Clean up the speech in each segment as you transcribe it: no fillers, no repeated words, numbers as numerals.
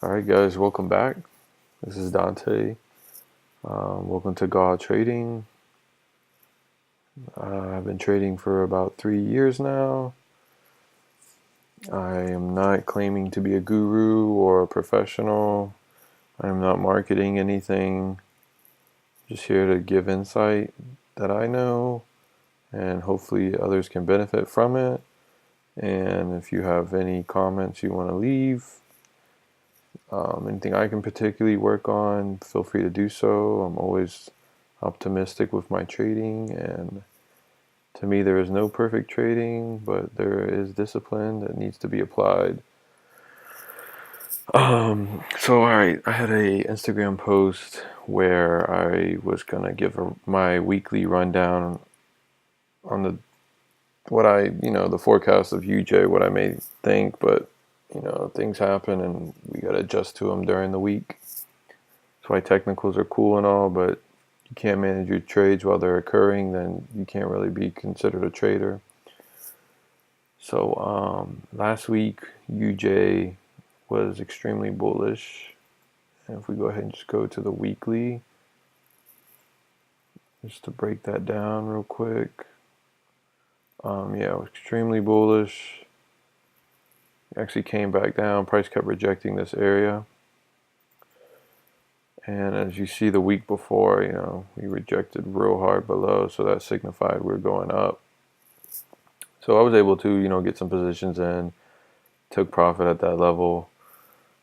Alright guys, welcome back. This is Dante. Welcome to God Trading. I've been trading for about 3 years now. I am not claiming to be a guru or a professional. I am not marketing anything. Just here to give insight that I know, and hopefully others can benefit from it. And if you have any comments you want to leave, anything I can particularly work on, feel free to do so. I'm always optimistic with my trading, and to me there is no perfect trading, but there is discipline that needs to be applied. So alright, I had a Instagram post where I was gonna give my weekly rundown on the forecast of UJ, what I may think, but things happen and we gotta adjust to them during the week. That's why technicals are cool and all, but you can't manage your trades while they're occurring, then you can't really be considered a trader. So last week UJ was extremely bullish. And if we go ahead and just go to the weekly, just to break that down real quick. Yeah, it was extremely bullish. Actually came back down. Price kept rejecting this area. And as you see the week before, we rejected real hard below, so that signified we're going up. So I was able to, get some positions in, took profit at that level.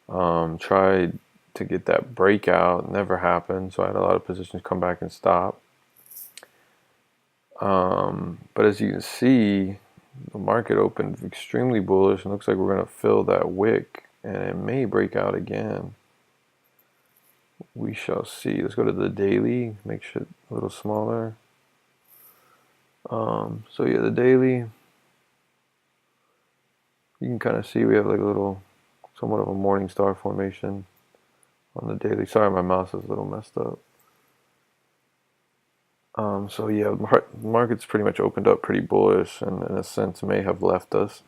Tried to get that breakout, never happened, so I had a lot of positions come back and stop. But as you can see, the market opened extremely bullish and looks like we're going to fill that wick, and it may break out again. We shall see. Let's go to the daily, make shit a little smaller. So yeah, the daily, you can kind of see we have like a little, somewhat of a morning star formation on the daily. Sorry, my mouse is a little messed up. So yeah, the market's pretty much opened up pretty bullish, and in a sense may have left us.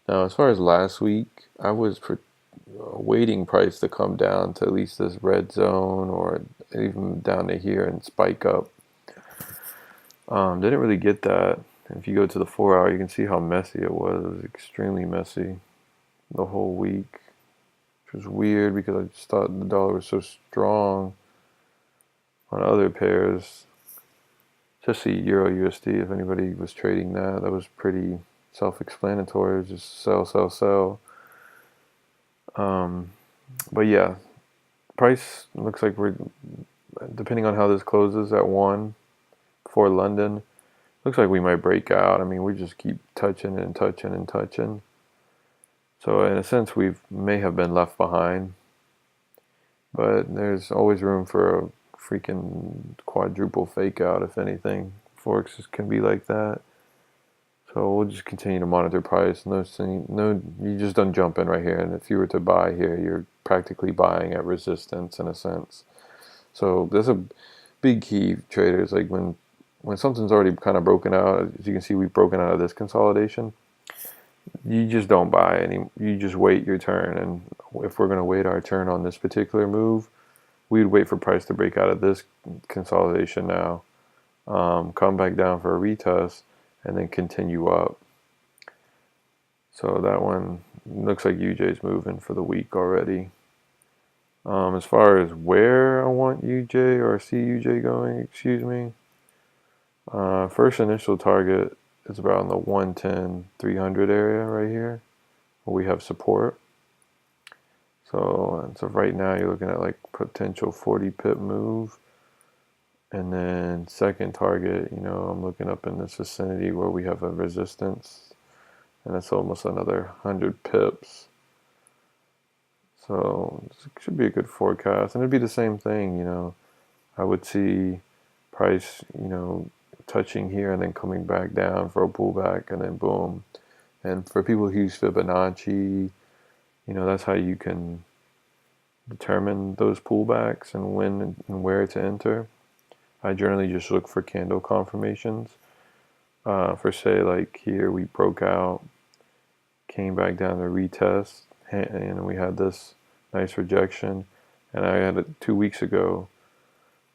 Now, as far as last week, I was waiting price to come down to at least this red zone, or even down to here and spike up. Didn't really get that. If you go to the 4 hour, you can see how messy it was. It was extremely messy the whole week, which was weird because I just thought the dollar was so strong on other pairs. Especially Euro USD, if anybody was trading that was pretty self-explanatory. It was just sell, sell, sell. But yeah, price looks like we're, depending on how this closes at 1 for London, looks like we might break out. I mean, we just keep touching and touching and touching. So in a sense, we may have been left behind, but there's always room for a freaking quadruple fake out, if anything. Forex can be like that. So we'll just continue to monitor price. No, you just don't jump in right here. And if you were to buy here, you're practically buying at resistance in a sense. So there's a big key, traders. Like when something's already kind of broken out, as you can see, we've broken out of this consolidation. You just don't buy any. You just wait your turn. And if we're going to wait our turn on this particular move, we'd wait for price to break out of this consolidation now, come back down for a retest, and then continue up. So that one looks like UJ's moving for the week already. As far as where I want UJ or see UJ going, excuse me, first initial target is around the 110, 300 area right here, where we have support. So right now you're looking at like potential 40 pip move. And then second target, I'm looking up in this vicinity where we have a resistance, and it's almost another 100 pips. So it should be a good forecast, and it'd be the same thing. I would see price, touching here and then coming back down for a pullback, and then boom. And for people who use Fibonacci, that's how you can determine those pullbacks and when and where to enter. I generally just look for candle confirmations. For say like here we broke out, came back down to retest, and we had this nice rejection. And I had it 2 weeks ago.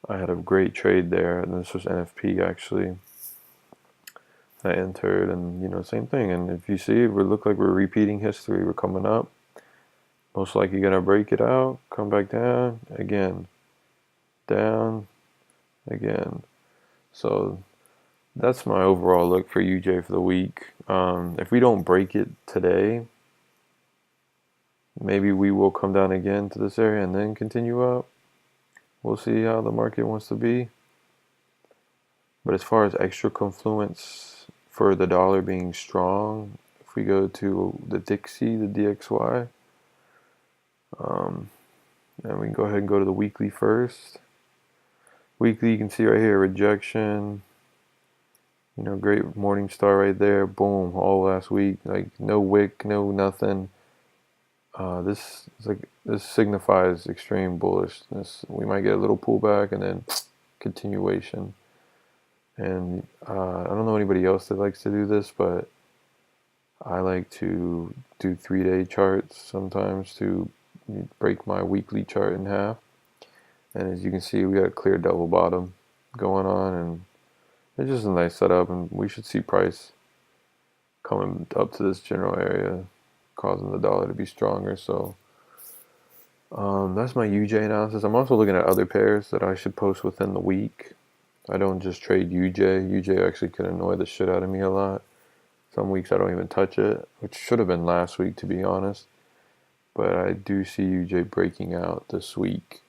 I had a great trade there, and this was NFP actually. I entered, and same thing. And if you see, we look like we're repeating history. We're coming up. Most likely gonna break it out, come back down again, down again. So that's my overall look for UJ for the week. If we don't break it today, maybe we will come down again to this area and then continue up. We'll see how the market wants to be. But as far as extra confluence for the dollar being strong, if we go to the DXY, the DXY, and we can go ahead and go to the weekly first. Weekly, you can see right here, rejection. Great morning star right there. Boom, all last week. Like no wick, no nothing. This signifies extreme bullishness. We might get a little pullback and then continuation. And I don't know anybody else that likes to do this, but I like to do 3-day charts sometimes to break my weekly chart in half. And as you can see, we got a clear double bottom going on, and it's just a nice setup, and we should see price coming up to this general area, causing the dollar to be stronger. So that's my UJ analysis. I'm also looking at other pairs that I should post within the week. I don't just trade UJ. UJ actually can annoy the shit out of me a lot. Some weeks I don't even touch it, which should have been last week, to be honest. But I do see UJ breaking out this week.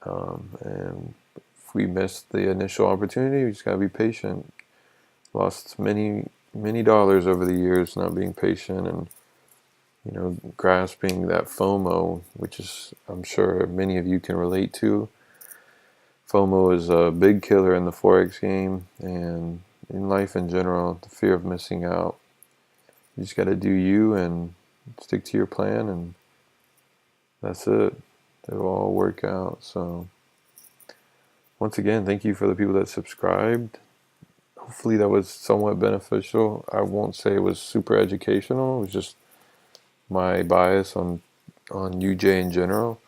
And if we missed the initial opportunity, we just gotta be patient. Lost many dollars over the years not being patient and grasping that FOMO, which is, I'm sure many of you can relate to. FOMO is a big killer in the Forex game and in life in general, the fear of missing out. You just got to do you and stick to your plan, and that's it. It'll all work out. So once again, thank you for the people that subscribed. Hopefully that was somewhat beneficial. I won't say it was super educational. It was just my bias on UJ in general.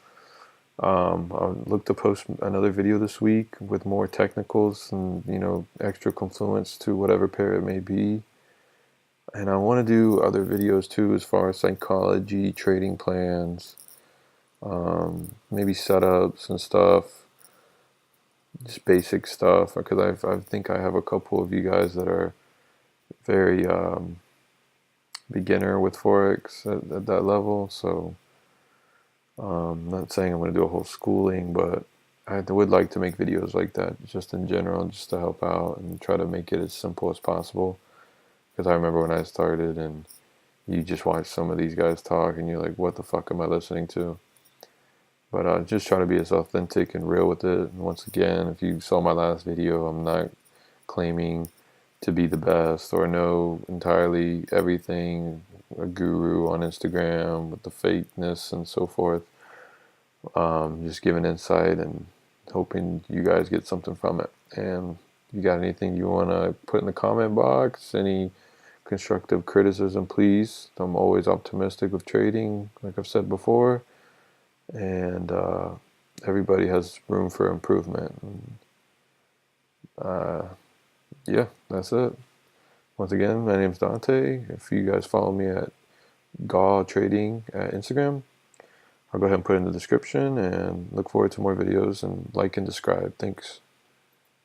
I'll look to post another video this week with more technicals and extra confluence to whatever pair it may be. And I want to do other videos too, as far as psychology, trading plans, maybe setups and stuff, just basic stuff. Because I think I have a couple of you guys that are very beginner with Forex at that level. So I'm not saying I'm going to do a whole schooling, but I would like to make videos like that just in general, just to help out and try to make it as simple as possible. Because I remember when I started and you just watch some of these guys talk and you're like, what the fuck am I listening to? But just try to be as authentic and real with it. And once again, if you saw my last video, I'm not claiming to be the best or know entirely everything, a guru on Instagram with the fakeness and so forth. Just giving insight and hoping you guys get something from it. And if you got anything you want to put in the comment box, any constructive criticism, please. I'm always optimistic with trading, like I've said before. And everybody has room for improvement. And, yeah, that's it. Once again, my name's Dante. If you guys follow me at Gaw Trading at Instagram, I'll go ahead and put it in the description, and look forward to more videos, and like and subscribe. Thanks.